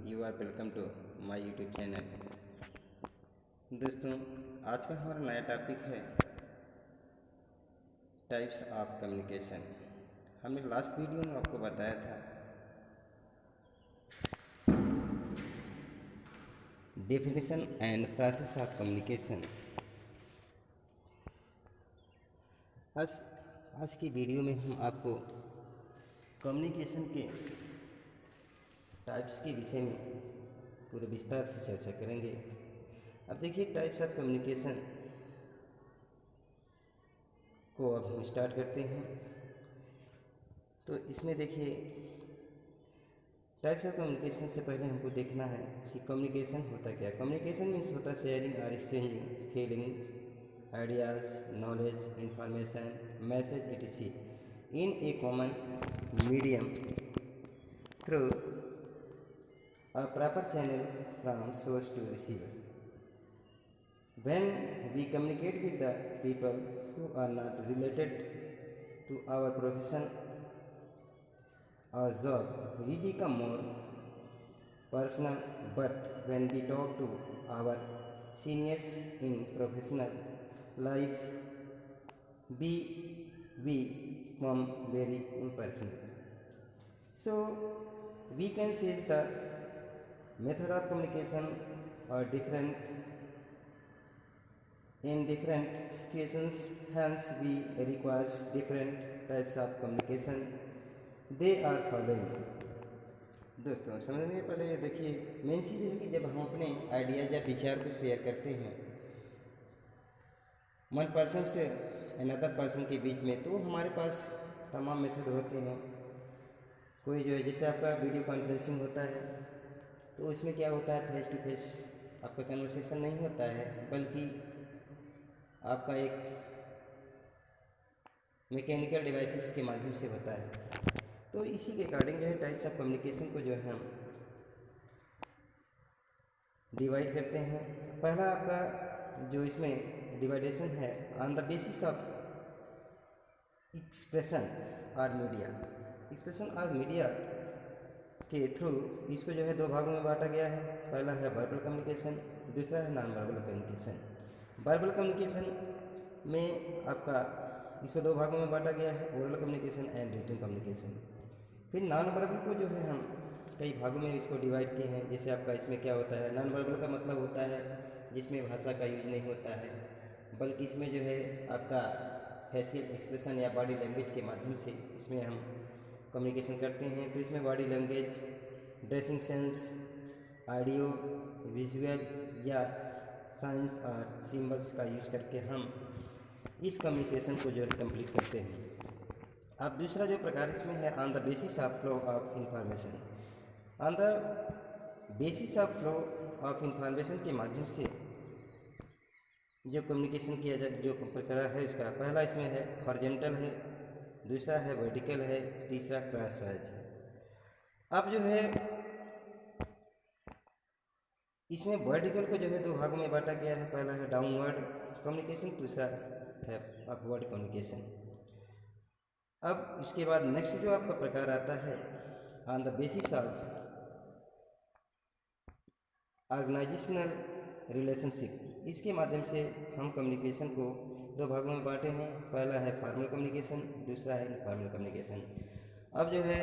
You are welcome to my YouTube channel. दोस्तों, आज का हमारा नया टॉपिक है टाइप्स ऑफ कम्युनिकेशन। हमने लास्ट वीडियो में आपको बताया था definition and process of communication. आज की वीडियो में हम आपको कम्युनिकेशन के टाइप्स के विषय में पूरे विस्तार से चर्चा करेंगे। अब देखिए, टाइप्स ऑफ कम्युनिकेशन को अब हम स्टार्ट करते हैं। तो इसमें देखिए, टाइप्स ऑफ कम्युनिकेशन से पहले हमको देखना है कि कम्युनिकेशन होता क्या है। कम्युनिकेशन मीन्स होता है शेयरिंग और exchanging feelings, ideas, knowledge, information, message etc. in a common medium through a proper channel from source to receiver. When we communicate with the people who are not related to our profession or job, we become more personal. But when we talk to our seniors in professional life, we become very impersonal. So we can say the method of communication are different in different situations, hence we requires different types of communication. They are following. दोस्तों, समझने के पहले देखिए, main चीज़ है कि जब हम अपने आइडियाज़ या विचार को शेयर करते हैं वन पर्सन से अनदर पर्सन के बीच में, तो हमारे पास तमाम मेथड होते हैं। कोई जो है, जैसे आपका वीडियो कॉन्फ्रेंसिंग होता है, तो उसमें क्या होता है, फेस टू फेस आपका कन्वर्सेशन नहीं होता है, बल्कि आपका एक मैकेनिकल डिवाइसेस के माध्यम से होता है। तो इसी के अकॉर्डिंग जो है टाइप्स ऑफ कम्युनिकेशन को जो है हम डिवाइड करते हैं। पहला आपका जो इसमें डिवाइडेशन है, on the basis of expression और मीडिया। एक्सप्रेशन और मीडिया के थ्रू इसको जो है दो भागों में बांटा गया है। पहला है वर्बल कम्युनिकेशन, दूसरा है non verbal communication. Verbal communication में आपका इसको दो भागों में बांटा गया है, oral communication and written communication. फिर नॉन वर्बल को जो है हम कई भागों में इसको डिवाइड किए हैं। जैसे आपका इसमें क्या होता है, नॉन वर्बल का मतलब होता है जिसमें भाषा का यूज नहीं होता है, बल्कि इसमें जो है आपका फेशियल एक्सप्रेशन या बॉडी लैंग्वेज के माध्यम से इसमें हम कम्युनिकेशन करते हैं। तो इसमें body language, dressing sense, audio, visual या साइंस और सिंबल्स का यूज करके हम इस कम्युनिकेशन को जो है कंप्लीट करते हैं। अब दूसरा जो प्रकार इसमें है, on the basis of flow of information. On the basis of flow of information के माध्यम से जो कम्युनिकेशन किया जाए, जो प्रकार है उसका पहला इसमें है हॉरिजॉन्टल है, दूसरा है वर्टिकल है, तीसरा क्रॉसवाइज है। अब जो है इसमें वर्टिकल को जो है दो भागों में बांटा गया है। पहला है डाउनवर्ड कम्युनिकेशन, दूसरा है अपवर्ड कम्युनिकेशन। अब इसके बाद नेक्स्ट जो आपका प्रकार आता है, on the basis of organisational relationship. इसके माध्यम से हम कम्युनिकेशन को दो भागों में बांटे हैं। पहला है फॉर्मल कम्युनिकेशन, दूसरा है इनफॉर्मल कम्युनिकेशन। अब जो है,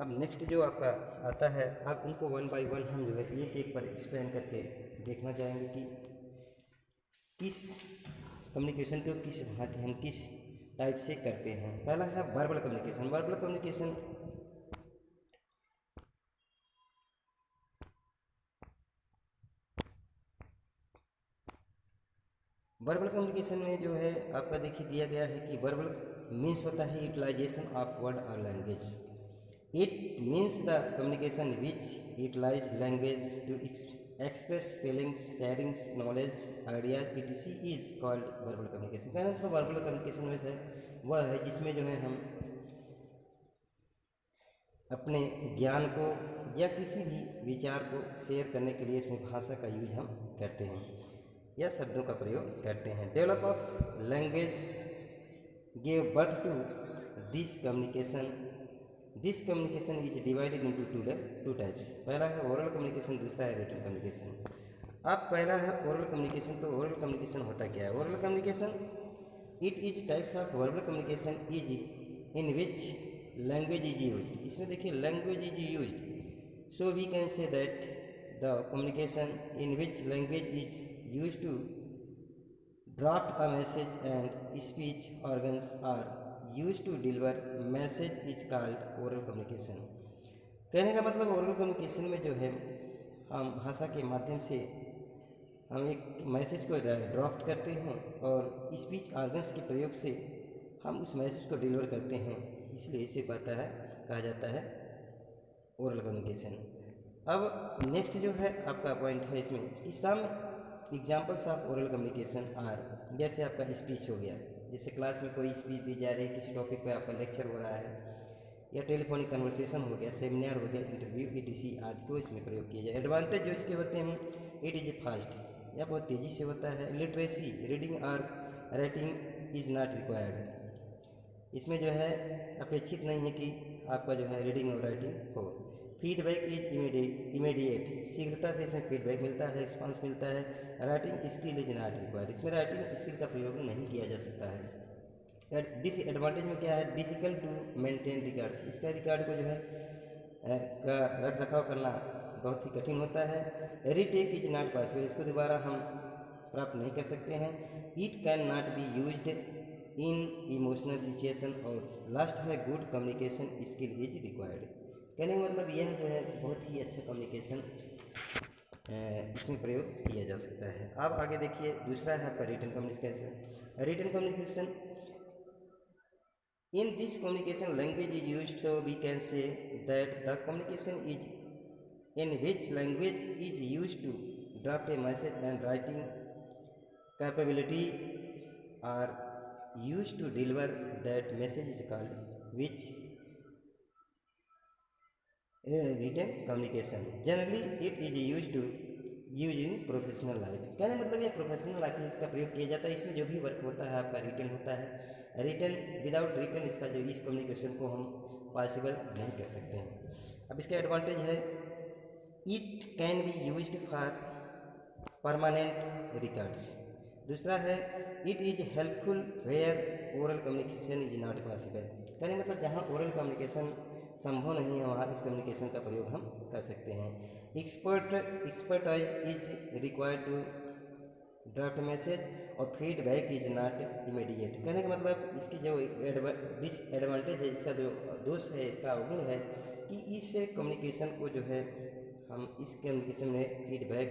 अब नेक्स्ट जो आपका आता है, अब इनको वन बाय वन हम जो है एक एक पर एक्सप्लेन करके देखना चाहेंगे कि किस कम्युनिकेशन को किस भांति हम किस टाइप से करते हैं। पहला है वर्बल कम्युनिकेशन। वर्बल कम्युनिकेशन में जो है आपका देखिए दिया गया है कि वर्बल मीन्स होता है यूटिलाइजेशन ऑफ वर्ड और language. It means the communication which utilise language to express feelings, sharings, knowledge, ideas etc. Is called verbal communication. कहना मतलब वर्बल कम्युनिकेशन में से वह है जिसमें जो है हम अपने ज्ञान को या किसी भी विचार को शेयर करने के लिए इसमें भाषा का यूज हम करते हैं या शब्दों का प्रयोग करते हैं। Develop of language give birth to this communication this communication is divided into two types. पहला है ओरल कम्युनिकेशन, दूसरा है रिटन कम्युनिकेशन। अब पहला है ओरल कम्युनिकेशन। तो ओरल कम्युनिकेशन होता क्या है? Oral communication it is types of verbal communication is in which language is use. इसमें देखिए language is use, so we can say that the communication in which language is use to draft a message and speech organs are used to deliver message is called oral communication। कहने का मतलब oral communication में जो है हम भाषा के माध्यम से हम एक मैसेज को ड्राफ्ट करते हैं और स्पीच ऑर्गन्स के प्रयोग से हम उस मैसेज को डिलीवर करते हैं, इसलिए इसे कहा जाता है ओरल कम्युनिकेशन। अब नेक्स्ट जो है आपका पॉइंट है इसमें कि some examples of oral communication are, जैसे आपका स्पीच हो गया, जैसे क्लास में कोई स्पीच दी जा रही है, किसी टॉपिक पे आपका लेक्चर हो रहा है, या टेलीफोनिक कन्वर्सेशन हो गया, सेमिनार हो गया, इंटरव्यू etc आदि को इसमें प्रयोग किया जाए। एडवांटेज जो इसके होते हैं, इट इज फास्ट, या बहुत तेज़ी से होता है। लिटरेसी, रीडिंग और राइटिंग इज़ नॉट रिक्वायर्ड, इसमें जो है अपेक्षित नहीं है कि आपका जो है रीडिंग और राइटिंग हो। फीडबैक इज इमीडिएट, शीघ्रता से इसमें फीडबैक मिलता है, रिस्पांस मिलता है। Writing skill is not required, इसमें राइटिंग स्किल का प्रयोग नहीं किया जा सकता है। डिसएडवांटेज में क्या है? डिफ़िकल्ट टू मेंटेन रिकॉर्ड्स, इसका रिकॉर्ड को जो है का रख रखाव करना बहुत ही कठिन होता है। रीटेक इज नॉट पॉसिबल, इसको दोबारा हम प्राप्त नहीं कर सकते हैं। It can not be used in emotional situation. और लास्ट है good communication skill is required. कहने का मतलब यह जो है बहुत ही अच्छा कम्युनिकेशन इसमें प्रयोग किया जा सकता है। अब आगे देखिए दूसरा है आपका written communication. Written communication, in this communication language is used, so we can say that the communication is in which language is used to draft a message and writing capability are used to deliver that message is called which written communication। generally it is used in professional life. कहने मतलब ये professional life में इसका प्रयोग किया जाता है। इसमें जो भी वर्क होता है आपका रिटन होता है। रिटन विदाउट रिटन इसका जो इस कम्युनिकेशन को हम पॉसिबल नहीं कर सकते हैं। अब इसका एडवांटेज है it can be used for permanent records. दूसरा है it is helpful where oral communication is not possible. कहने मतलब जहाँ ओरल कम्युनिकेशन संभव नहीं है वहाँ इस कम्युनिकेशन का प्रयोग हम कर सकते हैं। Expertise is required to draft message और फीडबैक इज नॉट इमीडिएट। कहने का मतलब इसकी जो डिसएडवांटेज है, इसका जो दोष है, इसका अवगुण है कि इस कम्युनिकेशन को जो है हम इस कम्युनिकेशन में फीडबैक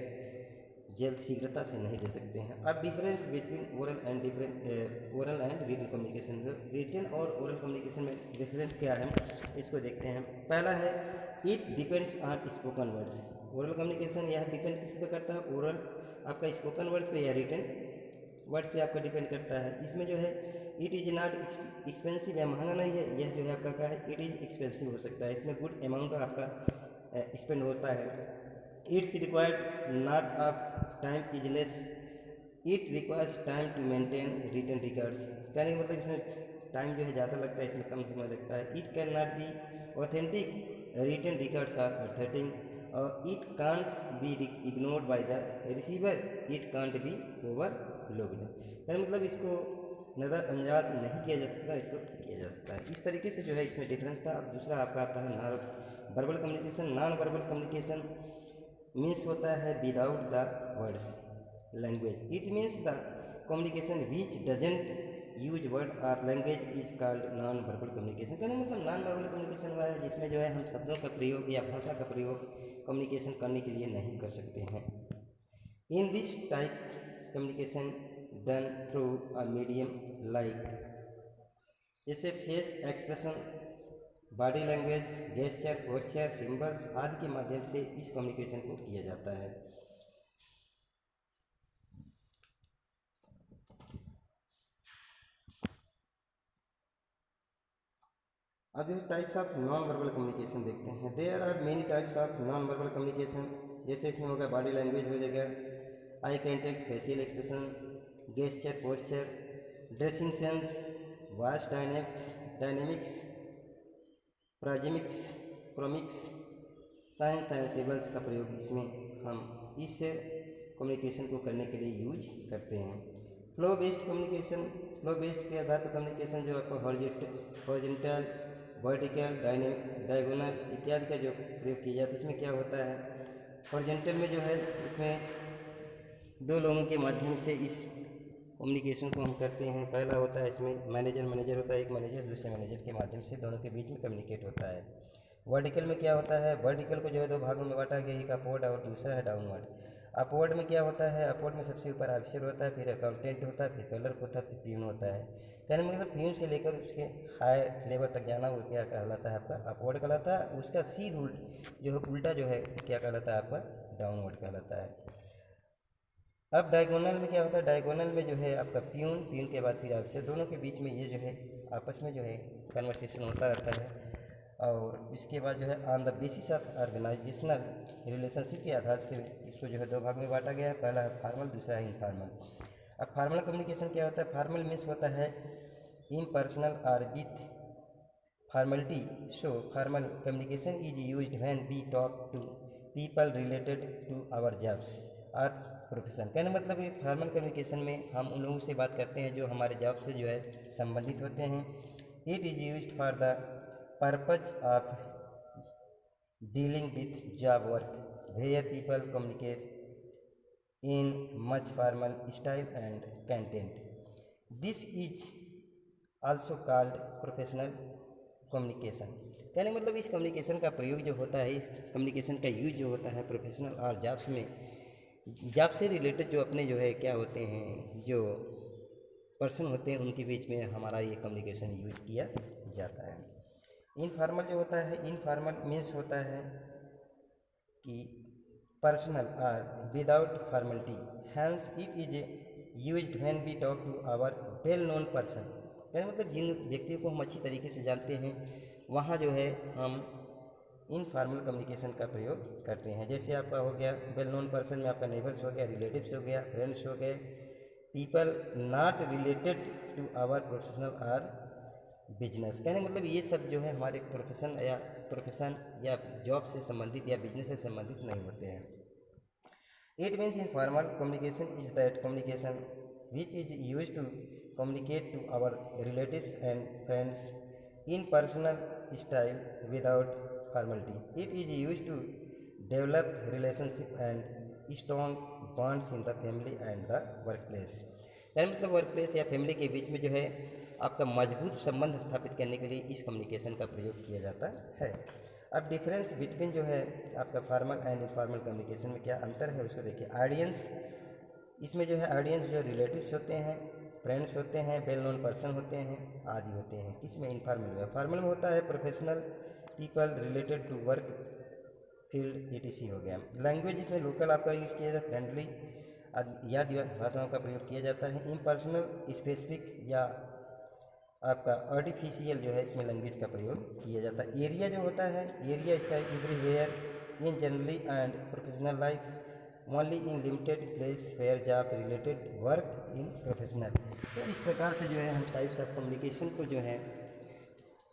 जल्द शीघ्रता से नहीं दे सकते हैं। अब difference between oral and written communication, written और ओरल कम्युनिकेशन में डिफरेंस क्या है इसको देखते हैं। पहला है it depends on spoken words. Oral communication यह डिपेंड किस पे करता है? ओरल आपका स्पोकन वर्ड्स पे या रिटन वर्ड्स पे आपका डिपेंड करता है। इसमें जो है इट इज़ नॉट एक्सपेंसिव, या महंगा नहीं है, यह जो है आपका क्या है इट इज़ एक्सपेंसिव हो सकता है। इसमें गुड अमाउंट आपका स्पेंड होता है। It's required not of time is less, it requires time to maintain written records. कहने का मतलब इसमें टाइम जो है ज़्यादा लगता है, इसमें कम समय लगता है। It can not be authentic, written records are authentic, और it can't be ignored by the receiver, it can't be overlooked. कहने मतलब इसको नज़रअंदाज नहीं किया जा सकता, इसको किया जा सकता है। इस तरीके से जो है इसमें डिफरेंस था। अब दूसरा आपका आता है non verbal communication. Non verbal communication means होता है without the words language. It means the communication which doesn't use word और language is called non verbal communication. कहने मतलब नॉन वर्बल कम्युनिकेशन हुआ है जिसमें जो है हम शब्दों का प्रयोग या भाषा का प्रयोग कम्युनिकेशन करने के लिए नहीं कर सकते हैं। In this type communication done through a medium like जैसे face expression, body language, gesture, posture, symbols आदि के माध्यम से इस कम्युनिकेशन को किया जाता है। अब जो types of non verbal communication देखते हैं। There are many types of non verbal communication. जैसे इसमें होगा बॉडी लैंग्वेज हो जाएगा, eye contact, facial expression, gesture, posture, dressing sense, voice dynamics, proxemics, chronemics, signs and symbols का प्रयोग इसमें हम इस कम्युनिकेशन को करने के लिए यूज करते हैं। Flow based communication, flow based के आधार पर कम्युनिकेशन जो आपको हॉरिजॉन्टल, वर्टिकल, डायगोनल इत्यादि का जो प्रयोग किया जाता है, इसमें क्या होता है, हॉरिजॉन्टल में जो है इसमें दो लोगों के माध्यम से इस कम्युनिकेशन को हम करते हैं। पहला होता है इसमें मैनेजर होता है, एक मैनेजर दूसरे मैनेजर के माध्यम से दोनों के बीच में कम्युनिकेट होता है। वर्टिकल में क्या होता है, वर्टिकल को जो है दो भागों में बांटा गया, एक अपवर्ड और दूसरा है डाउनवर्ड। अपवर्ड में क्या होता है, अपवर्ड में सबसे ऊपर ऑफिसर होता है, फिर अकाउंटेंट होता है, फिर क्लर्क होता है, फिर प्यून होता है। कहने मतलब प्यून से लेकर उसके हाई लेवल तक जाना वो क्या कहलाता है, आपका अपवर्ड कहलाता है। उसका सीध उल्टा जो है क्या कहलाता है, आपका डाउनवर्ड कहलाता है। अब डायगोनल में क्या होता है, डायगोनल में जो है आपका प्यून के बाद फिर ऑफिसर, दोनों के बीच में ये जो है आपस में जो है कन्वर्सेशन होता रहता है। और इसके बाद जो है on the basis of organisational relationship के आधार से इसको जो है दो भाग में बांटा गया है। पहला है फॉर्मल, दूसरा है इनफॉर्मल। अब फॉर्मल कम्युनिकेशन क्या होता है, फॉर्मल मीन्स होता है इम्पर्सनल और with formality. So formal communication is used when we talk to people related to our jobs और प्रोफेशन। कहने मतलब ये फॉर्मल कम्युनिकेशन में हम उन लोगों से बात करते हैं जो हमारे जॉब से जो है संबंधित होते हैं। It is used for the purpose of dealing with job work where people communicate in much formal style and content. This is also called professional communication. कहने मतलब इस कम्युनिकेशन का प्रयोग जो होता है, इस कम्युनिकेशन का यूज जो होता है प्रोफेशनल और जॉब्स में, जॉब से रिलेटेड जो अपने जो है क्या होते हैं, जो पर्सन होते हैं उनके बीच में हमारा ये कम्युनिकेशन यूज किया जाता है। इनफॉर्मल जो होता है, इनफॉर्मल मीन्स होता है कि पर्सनल और without formality, hence it is used when we talk to our well known person. यानी मतलब जिन व्यक्तियों को हम अच्छी तरीके से जानते हैं वहाँ जो है हम इनफॉर्मल कम्युनिकेशन का प्रयोग करते हैं। जैसे आपका हो गया वेल नोन पर्सन में आपका नेबर्स हो गया, रिलेटिव्स हो गया, फ्रेंड्स हो गए, people not related to our professional और बिजनेस। कहने मतलब ये सब जो है हमारे प्रोफेशन या जॉब से संबंधित या बिजनेस से संबंधित नहीं होते हैं। It means informal communication is that communication which is use to communicate to our relatives and friends in personal style without formality. It is used to develop relationship and strong bonds in the family and the workplace. यानी मतलब workplace या family के बीच में जो है आपका मजबूत संबंध स्थापित करने के लिए इस कम्युनिकेशन का प्रयोग किया जाता है। अब डिफरेंस बिटवीन जो है आपका फॉर्मल एंड इनफॉर्मल कम्युनिकेशन में क्या अंतर है उसको देखिए। ऑडियंस, इसमें जो है ऑडियंस जो रिलेटिव्स होते हैं, फ्रेंड्स होते हैं, वेल नोन पर्सन होते हैं, आदि होते हैं। किसमें, इनफॉर्मल में। फॉर्मल में होता है professional people related to work field etc हो गया। लैंग्वेज इसमें लोकल आपका यूज किया जाता है, फ्रेंडली या भाषाओं का प्रयोग किया जाता है। इम्पर्सनल स्पेसिफिक या आपका आर्टिफिशियल जो है इसमें लैंग्वेज का प्रयोग किया जाता है। एरिया जो होता है, एरिया इसका everywhere in generally and professional life only in limited place where job related work in professional. तो इस प्रकार से जो है हम टाइप्स ऑफ कम्युनिकेशन को जो है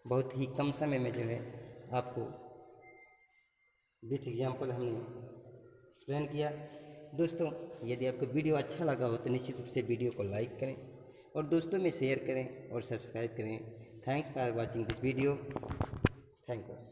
बहुत ही कम समय में जो है आपको विथ एग्जाम्पल हमने एक्सप्लेन किया। दोस्तों यदि आपको वीडियो अच्छा लगा हो तो निश्चित रूप से वीडियो को लाइक करें और दोस्तों में शेयर करें और सब्सक्राइब करें। Thanks for watching this video. Thank you.